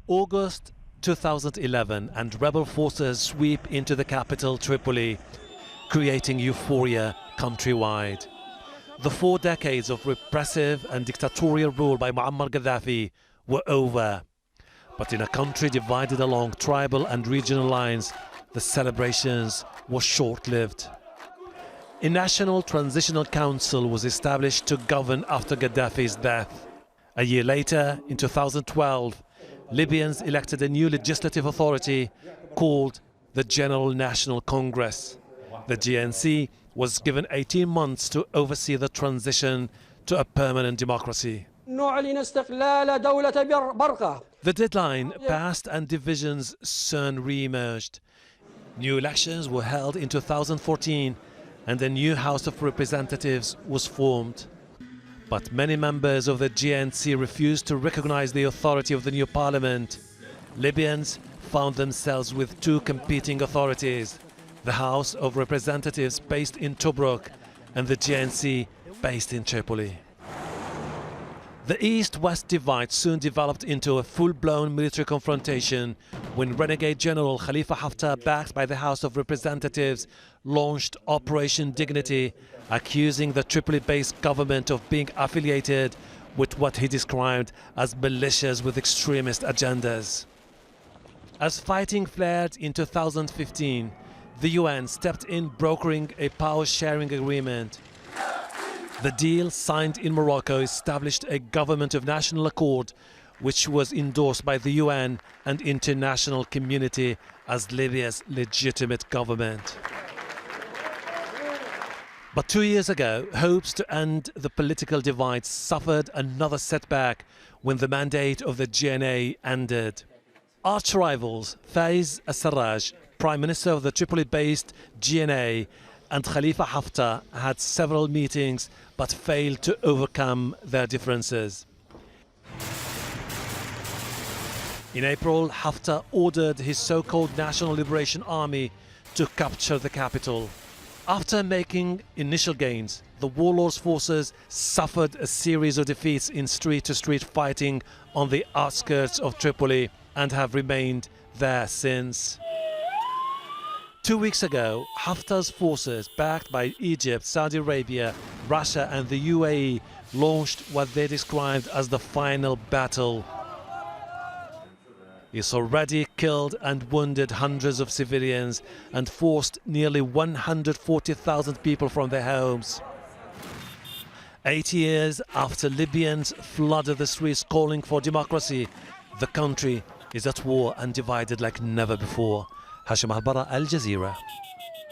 August 2011 and rebel forces sweep into the capital Tripoli, creating euphoria countrywide. The 4 decades of repressive and dictatorial rule by Muammar Gaddafi were over. But in a country divided along tribal and regional lines, the celebrations were short-lived. A National Transitional Council was established to govern after Gaddafi's death. A year later, in 2012, Libyans elected a new legislative authority called the General National Congress. The GNC was given 18 months to oversee the transition to a permanent democracy. The deadline passed and divisions soon re-emerged. New elections were held in 2014 and a new House of Representatives was formed. But many members of the GNC refused to recognize the authority of the new parliament. Libyans found themselves with 2 competing authorities, the House of Representatives based in Tobruk and the GNC based in Tripoli. The East-West divide soon developed into a full-blown military confrontation when renegade General Khalifa Haftar, backed by the House of Representatives, launched Operation Dignity, accusing the Tripoli-based government of being affiliated with what he described as militias with extremist agendas. As fighting flared in 2015, the UN stepped in, brokering a power-sharing agreement. The deal, signed in Morocco, established a government of national accord, which was endorsed by the UN and international community as Libya's legitimate government. But 2 years ago, hopes to end the political divide suffered another setback when the mandate of the GNA ended. Arch rivals Faiz al-Sarraj, Prime Minister of the Tripoli-based GNA, and Khalifa Haftar had several meetings but failed to overcome their differences. In April, Haftar ordered his so-called National Liberation Army to capture the capital. After making initial gains, the warlord's forces suffered a series of defeats in street-to-street fighting on the outskirts of Tripoli and have remained there since. 2 weeks ago, Haftar's forces, backed by Egypt, Saudi Arabia, Russia and the UAE, launched what they described as the final battle. He's already killed and wounded hundreds of civilians and forced nearly 140,000 people from their homes. 8 years after Libyans flooded the streets calling for democracy, the country is at war and divided like never before. هاشم البرا، الجزيرة.